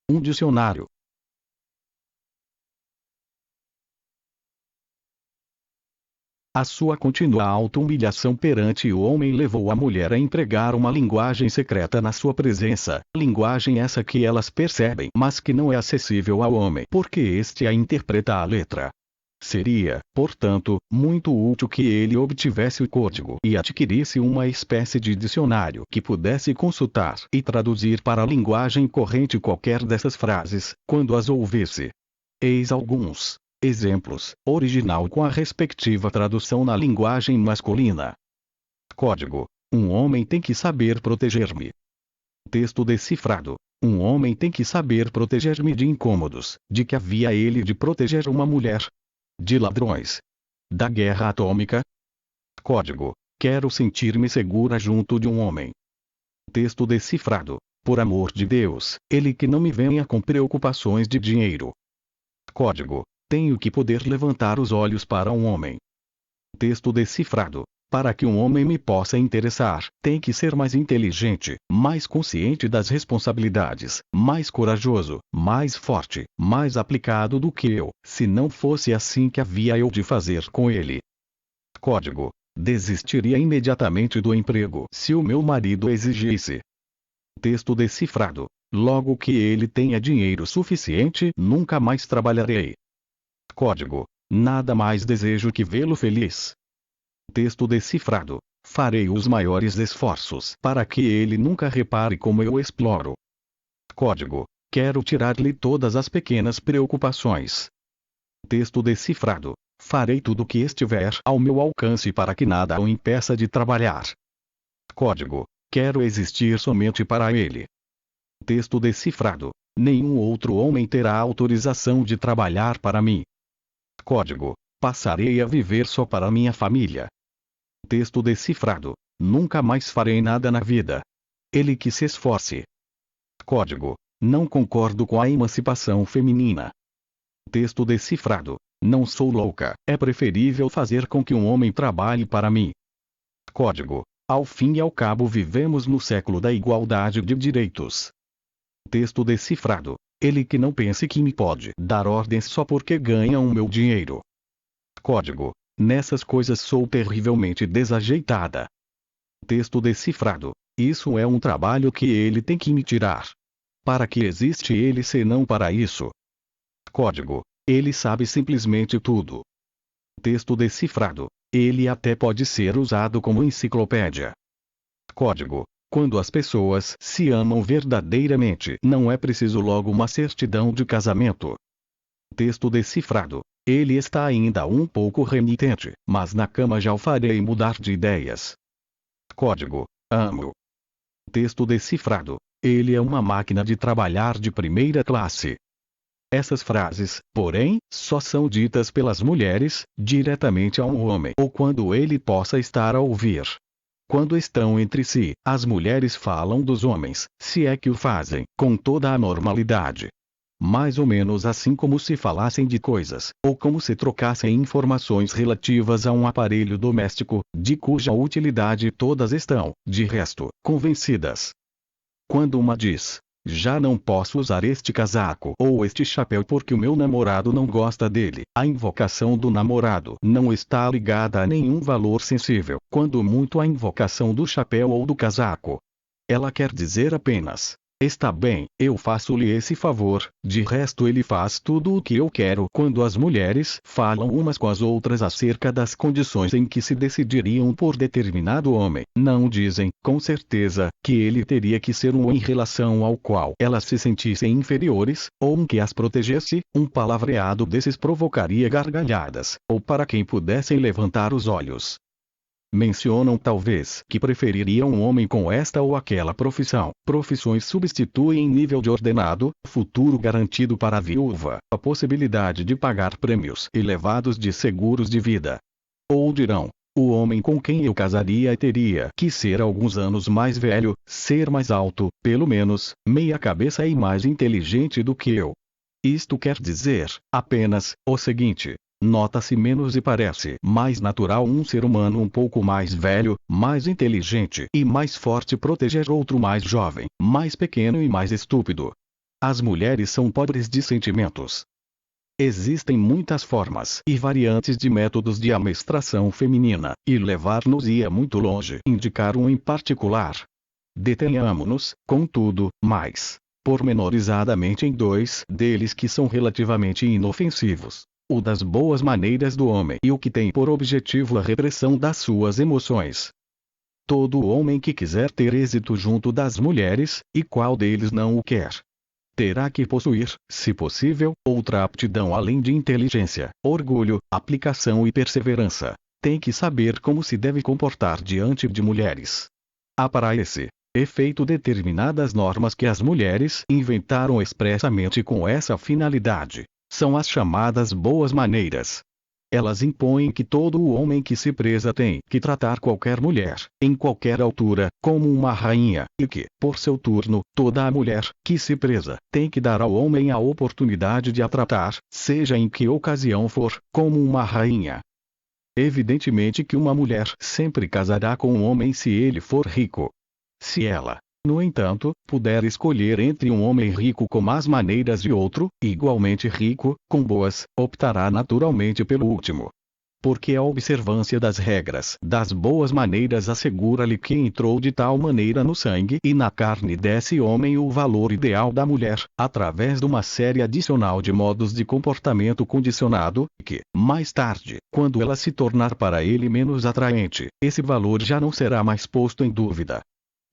Um dicionário. A sua contínua auto-humilhação perante o homem levou a mulher a empregar uma linguagem secreta na sua presença, linguagem essa que elas percebem, mas que não é acessível ao homem, porque este a interpreta à letra. Seria, portanto, muito útil que ele obtivesse o código e adquirisse uma espécie de dicionário que pudesse consultar e traduzir para a linguagem corrente qualquer dessas frases, quando as ouvisse. Eis alguns exemplos. Original com a respectiva tradução na linguagem masculina. Código. Um homem tem que saber proteger-me. Texto decifrado. Um homem tem que saber proteger-me de incômodos. De que havia ele de proteger uma mulher? De ladrões. Da guerra atômica? Código. Quero sentir-me segura junto de um homem. Texto decifrado. Por amor de Deus, ele que não me venha com preocupações de dinheiro. Código. Tenho que poder levantar os olhos para um homem. Texto decifrado. Para que um homem me possa interessar, tem que ser mais inteligente, mais consciente das responsabilidades, mais corajoso, mais forte, mais aplicado do que eu, se não fosse assim que havia eu de fazer com ele. Código. Desistiria imediatamente do emprego se o meu marido exigisse. Texto decifrado. Logo que ele tenha dinheiro suficiente, nunca mais trabalharei. Código. Nada mais desejo que vê-lo feliz. Texto decifrado. Farei os maiores esforços para que ele nunca repare como eu exploro. Código. Quero tirar-lhe todas as pequenas preocupações. Texto decifrado. Farei tudo o que estiver ao meu alcance para que nada o impeça de trabalhar. Código. Quero existir somente para ele. Texto decifrado. Nenhum outro homem terá autorização de trabalhar para mim. Código. Passarei a viver só para minha família. Texto decifrado. Nunca mais farei nada na vida. Ele que se esforce. Código. Não concordo com a emancipação feminina. Texto decifrado. Não sou louca. É preferível fazer com que um homem trabalhe para mim. Código. Ao fim e ao cabo vivemos no século da igualdade de direitos. Texto decifrado. Ele que não pense que me pode dar ordens só porque ganha o meu dinheiro. Código. Nessas coisas sou terrivelmente desajeitada. Texto decifrado. Isso é um trabalho que ele tem que me tirar. Para que existe ele senão para isso? Código. Ele sabe simplesmente tudo. Texto decifrado. Ele até pode ser usado como enciclopédia. Código. Quando as pessoas se amam verdadeiramente, não é preciso logo uma certidão de casamento. Texto decifrado. Ele está ainda um pouco renitente, mas na cama já o farei mudar de ideias. Código. Amo. Texto decifrado. Ele é uma máquina de trabalhar de primeira classe. Essas frases, porém, só são ditas pelas mulheres, diretamente a um homem, ou quando ele possa estar a ouvir. Quando estão entre si, as mulheres falam dos homens, se é que o fazem, com toda a normalidade. Mais ou menos assim como se falassem de coisas, ou como se trocassem informações relativas a um aparelho doméstico, de cuja utilidade todas estão, de resto, convencidas. Quando uma diz: já não posso usar este casaco ou este chapéu porque o meu namorado não gosta dele, a invocação do namorado não está ligada a nenhum valor sensível, quando muito a invocação do chapéu ou do casaco. Ela quer dizer apenas: está bem, eu faço-lhe esse favor, de resto ele faz tudo o que eu quero. Quando as mulheres falam umas com as outras acerca das condições em que se decidiriam por determinado homem, não dizem, com certeza, que ele teria que ser um em relação ao qual elas se sentissem inferiores, ou um que as protegesse. Um palavreado desses provocaria gargalhadas, ou para quem pudessem levantar os olhos. Mencionam talvez que prefeririam um homem com esta ou aquela profissão. Profissões substituem nível de ordenado, futuro garantido para a viúva, a possibilidade de pagar prêmios elevados de seguros de vida. Ou dirão: o homem com quem eu casaria teria que ser alguns anos mais velho, ser mais alto, pelo menos, meia cabeça e mais inteligente do que eu. Isto quer dizer, apenas, o seguinte: nota-se menos e parece mais natural um ser humano um pouco mais velho, mais inteligente e mais forte proteger outro mais jovem, mais pequeno e mais estúpido. As mulheres são pobres de sentimentos. Existem muitas formas e variantes de métodos de amestração feminina, e levar-nos-ia muito longe indicar um em particular. Detenhamo-nos, contudo, mais pormenorizadamente em dois deles que são relativamente inofensivos: o das boas maneiras do homem e o que tem por objetivo a repressão das suas emoções. Todo homem que quiser ter êxito junto das mulheres, e qual deles não o quer, terá que possuir, se possível, outra aptidão além de inteligência, orgulho, aplicação e perseverança. Tem que saber como se deve comportar diante de mulheres. Há para esse efeito determinadas normas que as mulheres inventaram expressamente com essa finalidade. São as chamadas boas maneiras. Elas impõem que todo o homem que se preza tem que tratar qualquer mulher, em qualquer altura, como uma rainha, e que, por seu turno, toda a mulher que se preza tem que dar ao homem a oportunidade de a tratar, seja em que ocasião for, como uma rainha. Evidentemente que uma mulher sempre casará com um homem se ele for rico. Se ela, no entanto, puder escolher entre um homem rico com más maneiras e outro, igualmente rico, com boas, optará naturalmente pelo último. Porque a observância das regras das boas maneiras assegura-lhe que entrou de tal maneira no sangue e na carne desse homem o valor ideal da mulher, através de uma série adicional de modos de comportamento condicionado, que, mais tarde, quando ela se tornar para ele menos atraente, esse valor já não será mais posto em dúvida.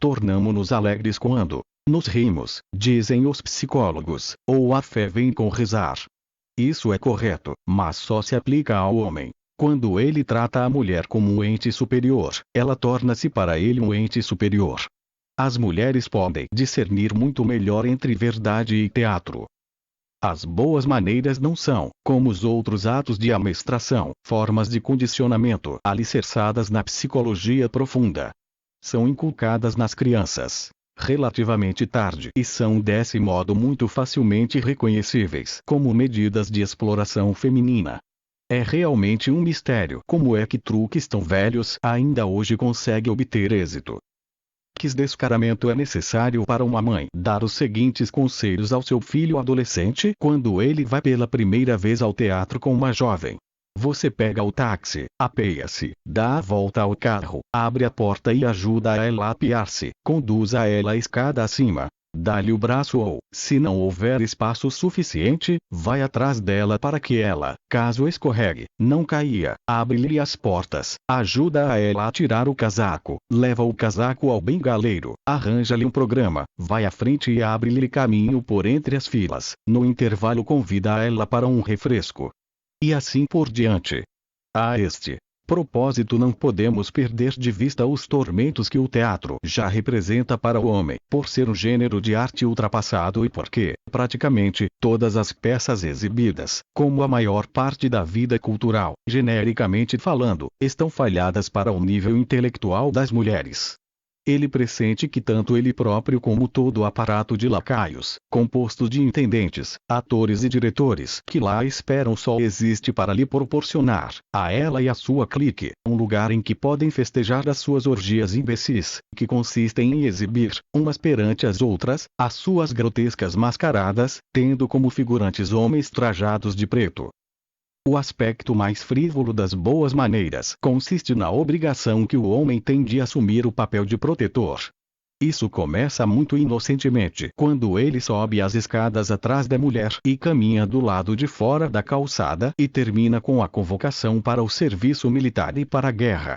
Tornamo-nos alegres quando nos rimos, dizem os psicólogos, ou a fé vem com rezar. Isso é correto, mas só se aplica ao homem. Quando ele trata a mulher como um ente superior, ela torna-se para ele um ente superior. As mulheres podem discernir muito melhor entre verdade e teatro. As boas maneiras não são, como os outros atos de amestração, formas de condicionamento alicerçadas na psicologia profunda. São inculcadas nas crianças relativamente tarde e são desse modo muito facilmente reconhecíveis como medidas de exploração feminina. É realmente um mistério como é que truques tão velhos ainda hoje conseguem obter êxito. Que descaramento é necessário para uma mãe dar os seguintes conselhos ao seu filho adolescente quando ele vai pela primeira vez ao teatro com uma jovem: você pega o táxi, apeia-se, dá a volta ao carro, abre a porta e ajuda ela a apear-se, conduza ela a escada acima, dá-lhe o braço ou, se não houver espaço suficiente, vai atrás dela para que ela, caso escorregue, não caia, abre-lhe as portas, ajuda a ela a tirar o casaco, leva o casaco ao bengaleiro, arranja-lhe um programa, vai à frente e abre-lhe caminho por entre as filas, no intervalo convida ela para um refresco. E assim por diante. A este propósito não podemos perder de vista os tormentos que o teatro já representa para o homem, por ser um gênero de arte ultrapassado e porque, praticamente, todas as peças exibidas, como a maior parte da vida cultural, genericamente falando, estão falhadas para o nível intelectual das mulheres. Ele pressente que tanto ele próprio como todo o aparato de lacaios, composto de intendentes, atores e diretores que lá esperam só existe para lhe proporcionar, a ela e a sua clique, um lugar em que podem festejar as suas orgias imbecis, que consistem em exibir, umas perante as outras, as suas grotescas mascaradas, tendo como figurantes homens trajados de preto. O aspecto mais frívolo das boas maneiras consiste na obrigação que o homem tem de assumir o papel de protetor. Isso começa muito inocentemente quando ele sobe as escadas atrás da mulher e caminha do lado de fora da calçada e termina com a convocação para o serviço militar e para a guerra.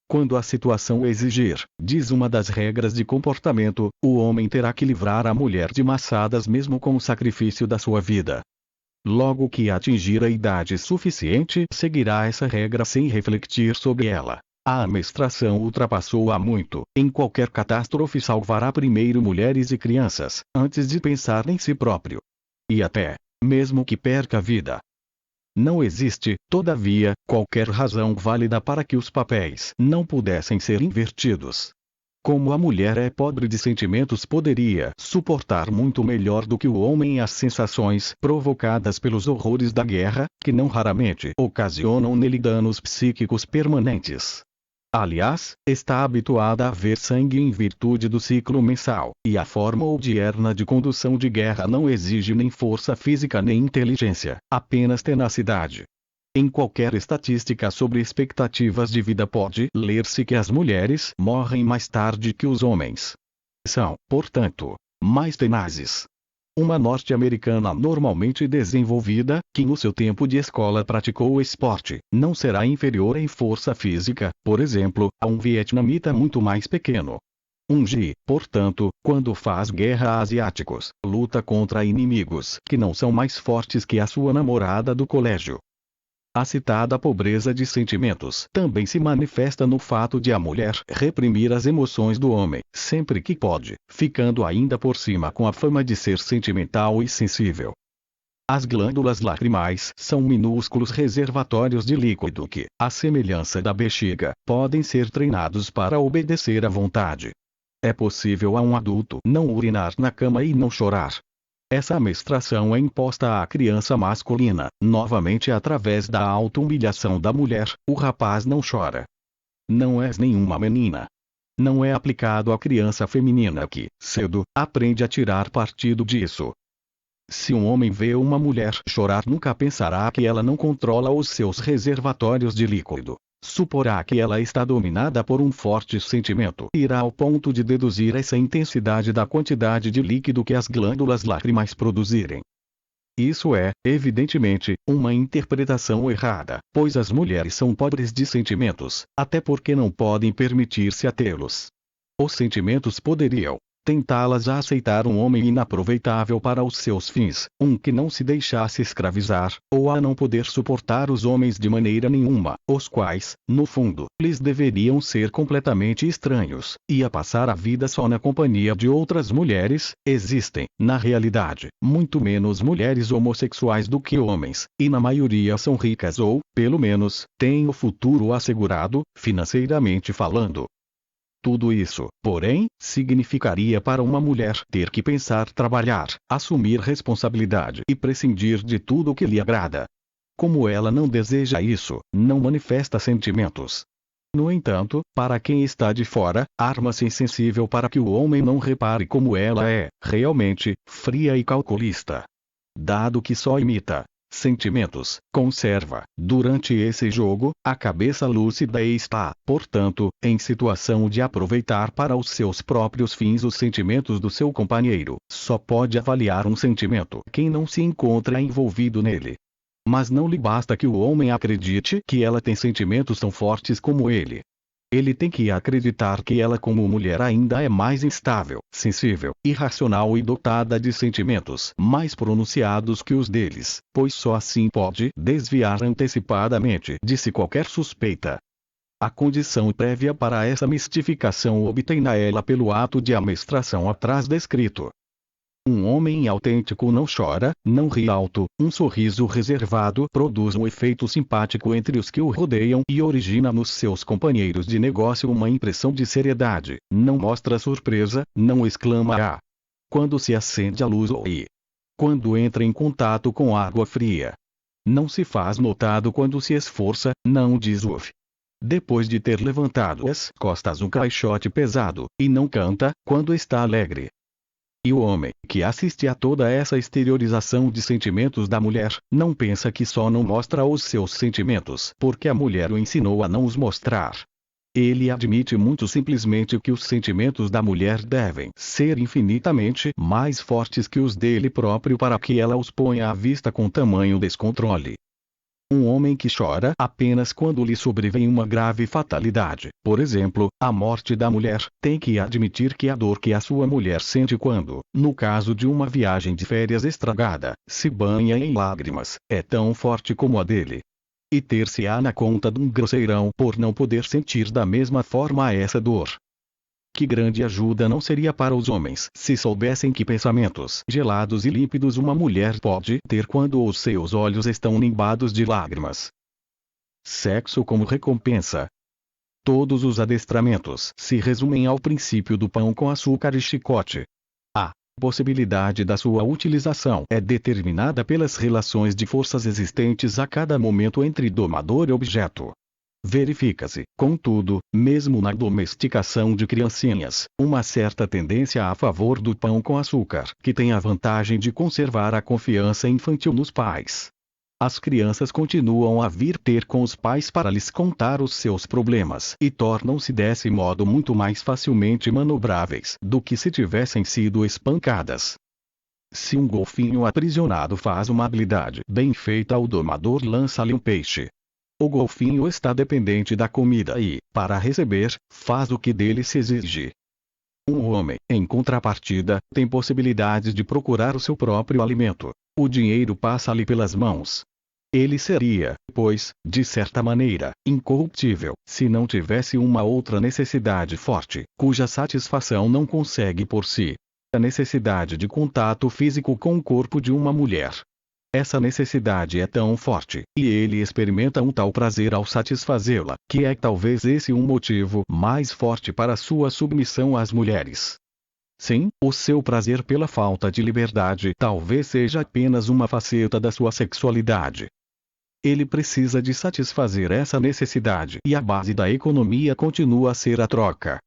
Quando a situação exigir, diz uma das regras de comportamento, o homem terá que livrar a mulher de maçadas mesmo com o sacrifício da sua vida. Logo que atingir a idade suficiente, seguirá essa regra sem refletir sobre ela. A amestração ultrapassou-a muito. Em qualquer catástrofe salvará primeiro mulheres e crianças, antes de pensar em si próprio. E até, mesmo que perca a vida. Não existe, todavia, qualquer razão válida para que os papéis não pudessem ser invertidos. Como a mulher é pobre de sentimentos, poderia suportar muito melhor do que o homem as sensações provocadas pelos horrores da guerra, que não raramente ocasionam nele danos psíquicos permanentes. Aliás, está habituada a ver sangue em virtude do ciclo mensal, e a forma odierna de condução de guerra não exige nem força física nem inteligência, apenas tenacidade. Em qualquer estatística sobre expectativas de vida pode ler-se que as mulheres morrem mais tarde que os homens. São, portanto, mais tenazes. Uma norte-americana normalmente desenvolvida, que no seu tempo de escola praticou o esporte, não será inferior em força física, por exemplo, a um vietnamita muito mais pequeno. Um G, portanto, quando faz guerra a asiáticos, luta contra inimigos que não são mais fortes que a sua namorada do colégio. A citada pobreza de sentimentos também se manifesta no fato de a mulher reprimir as emoções do homem, sempre que pode, ficando ainda por cima com a fama de ser sentimental e sensível. As glândulas lacrimais são minúsculos reservatórios de líquido que, à semelhança da bexiga, podem ser treinados para obedecer à vontade. É possível a um adulto não urinar na cama e não chorar. Essa amestração é imposta à criança masculina, novamente através da auto-humilhação da mulher. O rapaz não chora. Não és nenhuma menina. Não é aplicado à criança feminina que, cedo, aprende a tirar partido disso. Se um homem vê uma mulher chorar, nunca pensará que ela não controla os seus reservatórios de líquido. Suporá que ela está dominada por um forte sentimento e irá ao ponto de deduzir essa intensidade da quantidade de líquido que as glândulas lacrimais produzirem. Isso é, evidentemente, uma interpretação errada, pois as mulheres são pobres de sentimentos, até porque não podem permitir-se a tê-los. Os sentimentos poderiam tentá-las a aceitar um homem inaproveitável para os seus fins, um que não se deixasse escravizar, ou a não poder suportar os homens de maneira nenhuma, os quais, no fundo, lhes deveriam ser completamente estranhos, e a passar a vida só na companhia de outras mulheres. Existem, na realidade, muito menos mulheres homossexuais do que homens, e na maioria são ricas ou, pelo menos, têm o futuro assegurado, financeiramente falando. Tudo isso, porém, significaria para uma mulher ter que pensar, trabalhar, assumir responsabilidade e prescindir de tudo o que lhe agrada. Como ela não deseja isso, não manifesta sentimentos. No entanto, para quem está de fora, arma-se insensível para que o homem não repare como ela é, realmente, fria e calculista. Dado que só imita sentimentos, conserva, durante esse jogo, a cabeça lúcida e está, portanto, em situação de aproveitar para os seus próprios fins os sentimentos do seu companheiro. Só pode avaliar um sentimento quem não se encontra envolvido nele. Mas não lhe basta que o homem acredite que ela tem sentimentos tão fortes como ele. Ele tem que acreditar que ela como mulher ainda é mais instável, sensível, irracional e dotada de sentimentos mais pronunciados que os deles, pois só assim pode desviar antecipadamente de si qualquer suspeita. A condição prévia para essa mistificação obtém-na ela pelo ato de amestração atrás descrito. Um homem autêntico não chora, não ri alto, um sorriso reservado produz um efeito simpático entre os que o rodeiam e origina nos seus companheiros de negócio uma impressão de seriedade, não mostra surpresa, não exclama "ah" quando se acende a luz ou "e" quando entra em contato com água fria. Não se faz notado quando se esforça, não diz "uf" depois de ter levantado as costas um caixote pesado, e não canta quando está alegre. E o homem, que assiste a toda essa exteriorização de sentimentos da mulher, não pensa que só não mostra os seus sentimentos porque a mulher o ensinou a não os mostrar. Ele admite muito simplesmente que os sentimentos da mulher devem ser infinitamente mais fortes que os dele próprio para que ela os ponha à vista com tamanho descontrole. Um homem que chora apenas quando lhe sobrevém uma grave fatalidade, por exemplo, a morte da mulher, tem que admitir que a dor que a sua mulher sente quando, no caso de uma viagem de férias estragada, se banha em lágrimas, é tão forte como a dele. E ter-se-á na conta de um grosseirão por não poder sentir da mesma forma essa dor. Que grande ajuda não seria para os homens se soubessem que pensamentos gelados e límpidos uma mulher pode ter quando os seus olhos estão nimbados de lágrimas. Sexo como recompensa. Todos os adestramentos se resumem ao princípio do pão com açúcar e chicote. A possibilidade da sua utilização é determinada pelas relações de forças existentes a cada momento entre domador e objeto. Verifica-se, contudo, mesmo na domesticação de criancinhas, uma certa tendência a favor do pão com açúcar, que tem a vantagem de conservar a confiança infantil nos pais. As crianças continuam a vir ter com os pais para lhes contar os seus problemas e tornam-se desse modo muito mais facilmente manobráveis do que se tivessem sido espancadas. Se um golfinho aprisionado faz uma habilidade bem feita, o domador lança-lhe um peixe. O golfinho está dependente da comida e, para receber, faz o que dele se exige. Um homem, em contrapartida, tem possibilidades de procurar o seu próprio alimento. O dinheiro passa-lhe pelas mãos. Ele seria, pois, de certa maneira, incorruptível, se não tivesse uma outra necessidade forte, cuja satisfação não consegue por si. A necessidade de contato físico com o corpo de uma mulher. Essa necessidade é tão forte, e ele experimenta um tal prazer ao satisfazê-la, que é talvez esse um motivo mais forte para sua submissão às mulheres. Sim, o seu prazer pela falta de liberdade talvez seja apenas uma faceta da sua sexualidade. Ele precisa de satisfazer essa necessidade e a base da economia continua a ser a troca.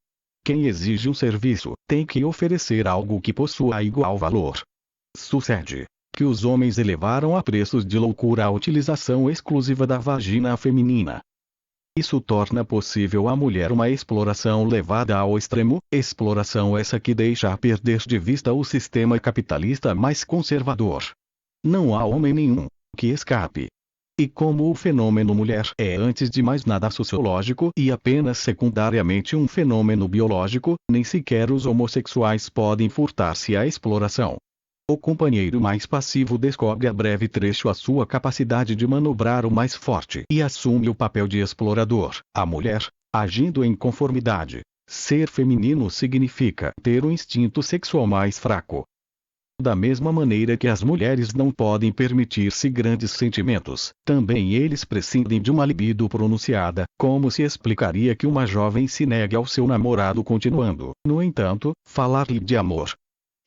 Quem exige um serviço, tem que oferecer algo que possua igual valor. Sucede que os homens elevaram a preços de loucura a utilização exclusiva da vagina feminina. Isso torna possível à mulher uma exploração levada ao extremo, exploração essa que deixa a perder de vista o sistema capitalista mais conservador. Não há homem nenhum que escape. E como o fenômeno mulher é antes de mais nada sociológico e apenas secundariamente um fenômeno biológico, nem sequer os homossexuais podem furtar-se à exploração. O companheiro mais passivo descobre a breve trecho a sua capacidade de manobrar o mais forte e assume o papel de explorador. A mulher, agindo em conformidade. Ser feminino significa ter um instinto sexual mais fraco. Da mesma maneira que as mulheres não podem permitir-se grandes sentimentos, também eles prescindem de uma libido pronunciada. Como se explicaria que uma jovem se negue ao seu namorado continuando, no entanto, falar-lhe de amor?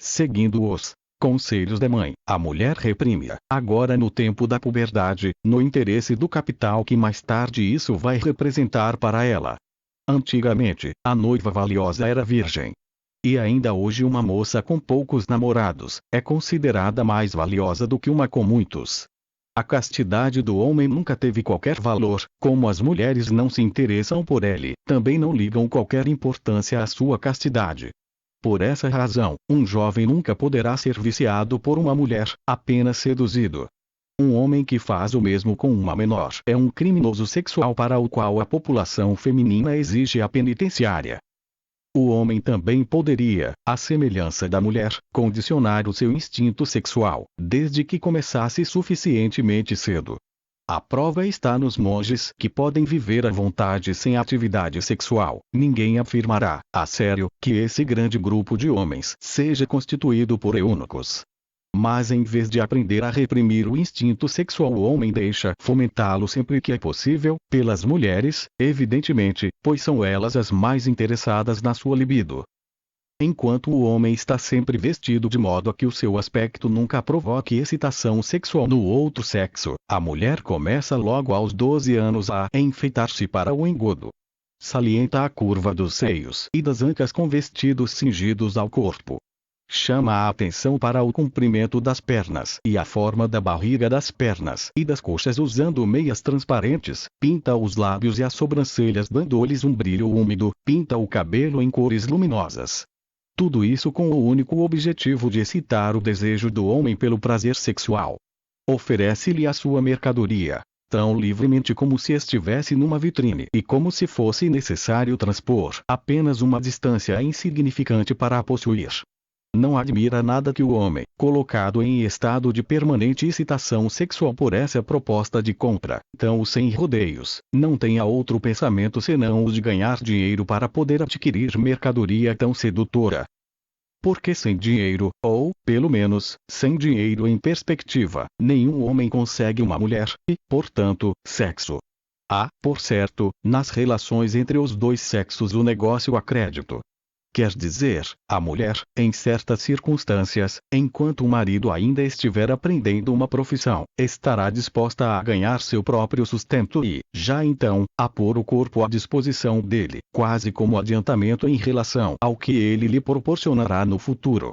Seguindo os conselhos da mãe, a mulher reprime-a, agora no tempo da puberdade, no interesse do capital que mais tarde isso vai representar para ela. Antigamente, a noiva valiosa era virgem. E ainda hoje uma moça com poucos namorados, é considerada mais valiosa do que uma com muitos. A castidade do homem nunca teve qualquer valor, como as mulheres não se interessam por ele, também não ligam qualquer importância à sua castidade. Por essa razão, um jovem nunca poderá ser viciado por uma mulher, apenas seduzido. Um homem que faz o mesmo com uma menor é um criminoso sexual para o qual a população feminina exige a penitenciária. O homem também poderia, à semelhança da mulher, condicionar o seu instinto sexual, desde que começasse suficientemente cedo. A prova está nos monges que podem viver à vontade sem atividade sexual. Ninguém afirmará, a sério, que esse grande grupo de homens seja constituído por eunucos. Mas em vez de aprender a reprimir o instinto sexual, o homem deixa fomentá-lo sempre que é possível, pelas mulheres, evidentemente, pois são elas as mais interessadas na sua libido. Enquanto o homem está sempre vestido de modo a que o seu aspecto nunca provoque excitação sexual no outro sexo, a mulher começa logo aos 12 anos a enfeitar-se para o engodo. Salienta a curva dos seios e das ancas com vestidos cingidos ao corpo. Chama a atenção para o comprimento das pernas e a forma da barriga das pernas e das coxas usando meias transparentes, pinta os lábios e as sobrancelhas dando-lhes um brilho úmido, pinta o cabelo em cores luminosas. Tudo isso com o único objetivo de excitar o desejo do homem pelo prazer sexual. Oferece-lhe a sua mercadoria, tão livremente como se estivesse numa vitrine e como se fosse necessário transpor apenas uma distância insignificante para a possuir. Não admira nada que o homem, colocado em estado de permanente excitação sexual por essa proposta de compra, tão sem rodeios, não tenha outro pensamento senão o de ganhar dinheiro para poder adquirir mercadoria tão sedutora. Porque sem dinheiro, ou, pelo menos, sem dinheiro em perspectiva, nenhum homem consegue uma mulher, e, portanto, sexo. Há, por certo, nas relações entre os dois sexos o negócio a crédito. Quer dizer, a mulher, em certas circunstâncias, enquanto o marido ainda estiver aprendendo uma profissão, estará disposta a ganhar seu próprio sustento e, já então, a pôr o corpo à disposição dele, quase como adiantamento em relação ao que ele lhe proporcionará no futuro.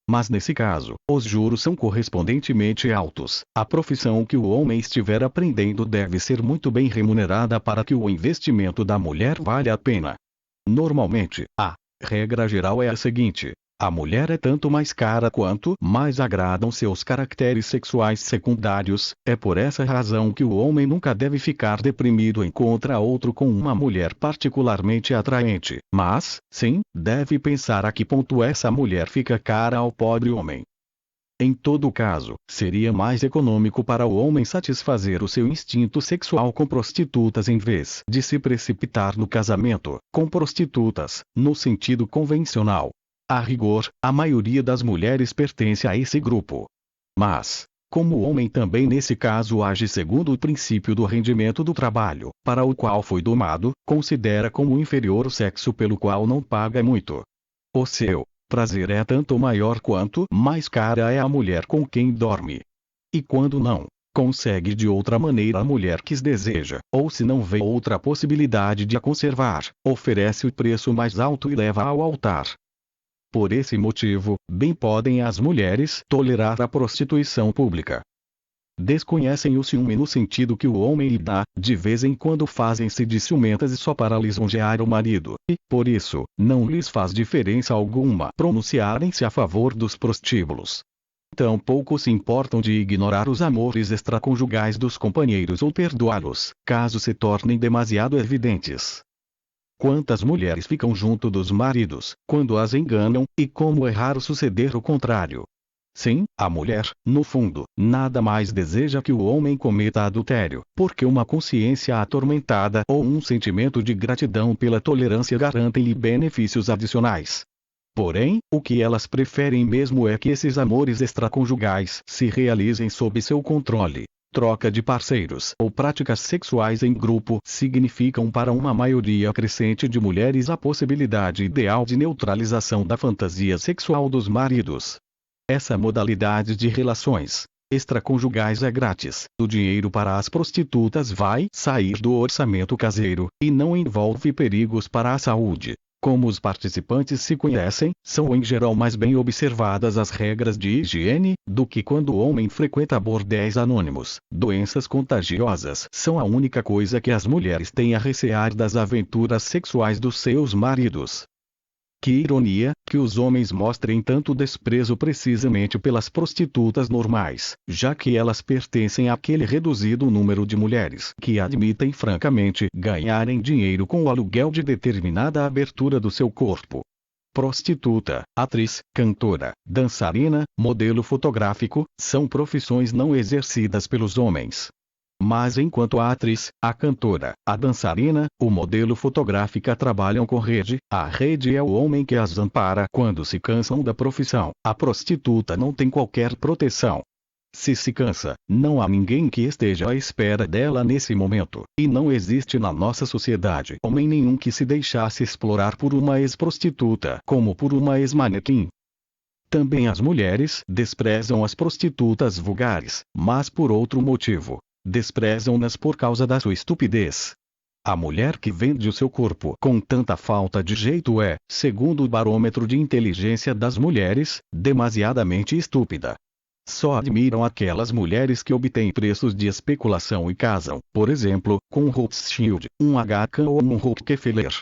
Mas nesse caso, os juros são correspondentemente altos. A profissão que o homem estiver aprendendo deve ser muito bem remunerada para que o investimento da mulher valha a pena. Normalmente, a regra geral é a seguinte: a mulher é tanto mais cara quanto mais agradam seus caracteres sexuais secundários. É por essa razão que o homem nunca deve ficar deprimido encontra outro com uma mulher particularmente atraente, mas, sim, deve pensar a que ponto essa mulher fica cara ao pobre homem. Em todo caso, seria mais econômico para o homem satisfazer o seu instinto sexual com prostitutas em vez de se precipitar no casamento com prostitutas, no sentido convencional. A rigor, a maioria das mulheres pertence a esse grupo. Mas, como o homem também nesse caso age segundo o princípio do rendimento do trabalho, para o qual foi domado, considera como inferior o sexo pelo qual não paga muito. O seu prazer é tanto maior quanto mais cara é a mulher com quem dorme. E quando não consegue de outra maneira a mulher que deseja, ou se não vê outra possibilidade de a conservar, oferece o preço mais alto e leva ao altar. Por esse motivo, bem podem as mulheres tolerar a prostituição pública. Desconhecem o ciúme no sentido que o homem lhe dá, de vez em quando fazem-se de ciumentas e só para lisonjear o marido, e, por isso, não lhes faz diferença alguma pronunciarem-se a favor dos prostíbulos. Tampouco se importam de ignorar os amores extraconjugais dos companheiros ou perdoá-los, caso se tornem demasiado evidentes. Quantas mulheres ficam junto dos maridos, quando as enganam, e como é raro suceder o contrário. Sim, a mulher, no fundo, nada mais deseja que o homem cometa adultério, porque uma consciência atormentada ou um sentimento de gratidão pela tolerância garantem-lhe benefícios adicionais. Porém, o que elas preferem mesmo é que esses amores extraconjugais se realizem sob seu controle. Troca de parceiros ou práticas sexuais em grupo significam para uma maioria crescente de mulheres a possibilidade ideal de neutralização da fantasia sexual dos maridos. Essa modalidade de relações extraconjugais é grátis. O dinheiro para as prostitutas vai sair do orçamento caseiro, e não envolve perigos para a saúde. Como os participantes se conhecem, são em geral mais bem observadas as regras de higiene, do que quando o homem frequenta bordéis anônimos. Doenças contagiosas são a única coisa que as mulheres têm a recear das aventuras sexuais dos seus maridos. Que ironia, que os homens mostrem tanto desprezo precisamente pelas prostitutas normais, já que elas pertencem àquele reduzido número de mulheres que admitem francamente ganharem dinheiro com o aluguel de determinada abertura do seu corpo. Prostituta, atriz, cantora, dançarina, modelo fotográfico, são profissões não exercidas pelos homens. Mas enquanto a atriz, a cantora, a dançarina, o modelo fotográfica trabalham com rede, a rede é o homem que as ampara quando se cansam da profissão. A prostituta não tem qualquer proteção. Se cansa, não há ninguém que esteja à espera dela nesse momento, e não existe na nossa sociedade homem nenhum que se deixasse explorar por uma ex-prostituta como por uma ex-manequim. Também as mulheres desprezam as prostitutas vulgares, mas por outro motivo. Desprezam-nas por causa da sua estupidez. A mulher que vende o seu corpo com tanta falta de jeito é, segundo o barômetro de inteligência das mulheres, demasiadamente estúpida. Só admiram aquelas mulheres que obtêm preços de especulação e casam, por exemplo, com um Rothschild, um HK ou um Rockefeller.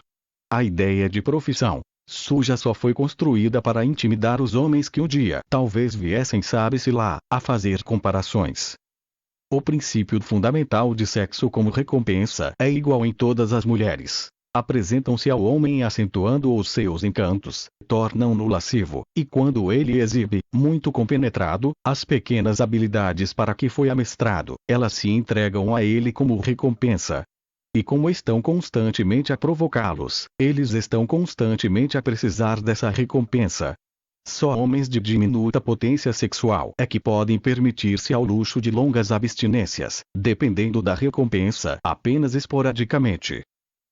A ideia de profissão suja só foi construída para intimidar os homens que um dia talvez viessem sabe-se lá, a fazer comparações. O princípio fundamental de sexo como recompensa é igual em todas as mulheres. Apresentam-se ao homem acentuando os seus encantos, tornam-no lascivo, e quando ele exibe, muito compenetrado, as pequenas habilidades para que foi amestrado, elas se entregam a ele como recompensa. E como estão constantemente a provocá-los, eles estão constantemente a precisar dessa recompensa. Só homens de diminuta potência sexual é que podem permitir-se ao luxo de longas abstinências, dependendo da recompensa apenas esporadicamente.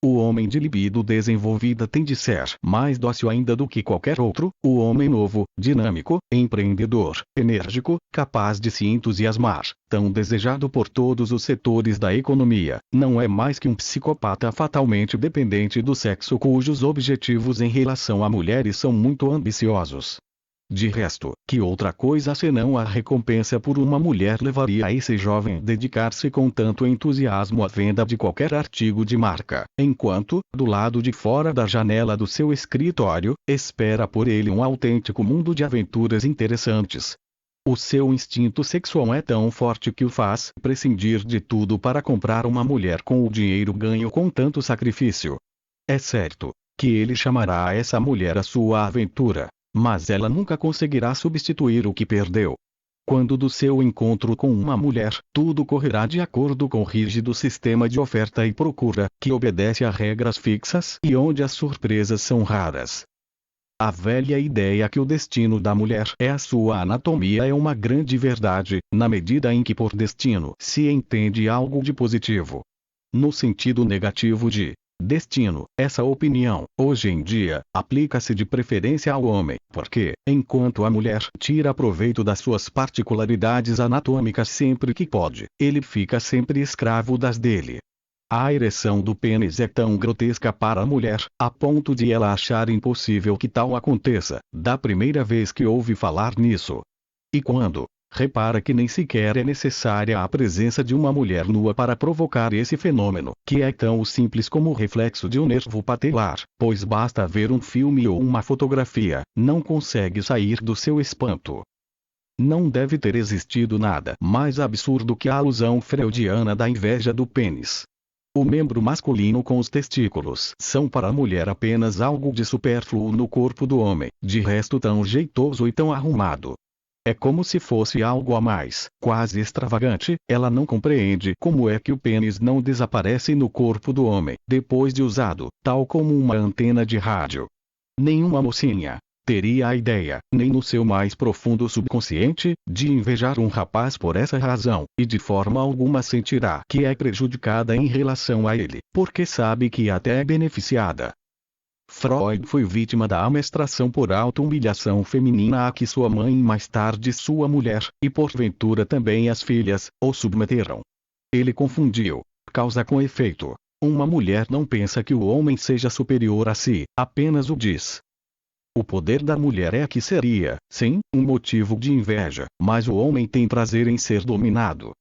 O homem de libido desenvolvida tem de ser mais dócil ainda do que qualquer outro. O homem novo, dinâmico, empreendedor, enérgico, capaz de se entusiasmar, tão desejado por todos os setores da economia, não é mais que um psicopata fatalmente dependente do sexo cujos objetivos em relação a mulheres são muito ambiciosos. De resto, que outra coisa senão a recompensa por uma mulher levaria a esse jovem dedicar-se com tanto entusiasmo à venda de qualquer artigo de marca, enquanto, do lado de fora da janela do seu escritório, espera por ele um autêntico mundo de aventuras interessantes? O seu instinto sexual é tão forte que o faz prescindir de tudo para comprar uma mulher com o dinheiro ganho com tanto sacrifício. É certo que ele chamará essa mulher a sua aventura, mas ela nunca conseguirá substituir o que perdeu. Quando do seu encontro com uma mulher, tudo correrá de acordo com o rígido sistema de oferta e procura, que obedece a regras fixas e onde as surpresas são raras. A velha ideia que o destino da mulher é a sua anatomia é uma grande verdade, na medida em que por destino se entende algo de positivo. No sentido negativo de destino, essa opinião, hoje em dia, aplica-se de preferência ao homem, porque, enquanto a mulher tira proveito das suas particularidades anatômicas sempre que pode, ele fica sempre escravo das dele. A ereção do pênis é tão grotesca para a mulher, a ponto de ela achar impossível que tal aconteça, da primeira vez que ouve falar nisso. E quando repara que nem sequer é necessária a presença de uma mulher nua para provocar esse fenômeno, que é tão simples como o reflexo de um nervo patelar, pois basta ver um filme ou uma fotografia, não consegue sair do seu espanto. Não deve ter existido nada mais absurdo que a alusão freudiana da inveja do pênis. O membro masculino com os testículos são para a mulher apenas algo de supérfluo no corpo do homem, de resto tão jeitoso e tão arrumado. É como se fosse algo a mais, quase extravagante. Ela não compreende como é que o pênis não desaparece no corpo do homem, depois de usado, tal como uma antena de rádio. Nenhuma mocinha teria a ideia, nem no seu mais profundo subconsciente, de invejar um rapaz por essa razão, e de forma alguma sentirá que é prejudicada em relação a ele, porque sabe que até é beneficiada. Freud foi vítima da amestração por auto-humilhação feminina a que sua mãe e mais tarde sua mulher, e porventura também as filhas, o submeteram. Ele confundiu causa com efeito. Uma mulher não pensa que o homem seja superior a si, apenas o diz. O poder da mulher é que seria, sim, um motivo de inveja, mas o homem tem prazer em ser dominado.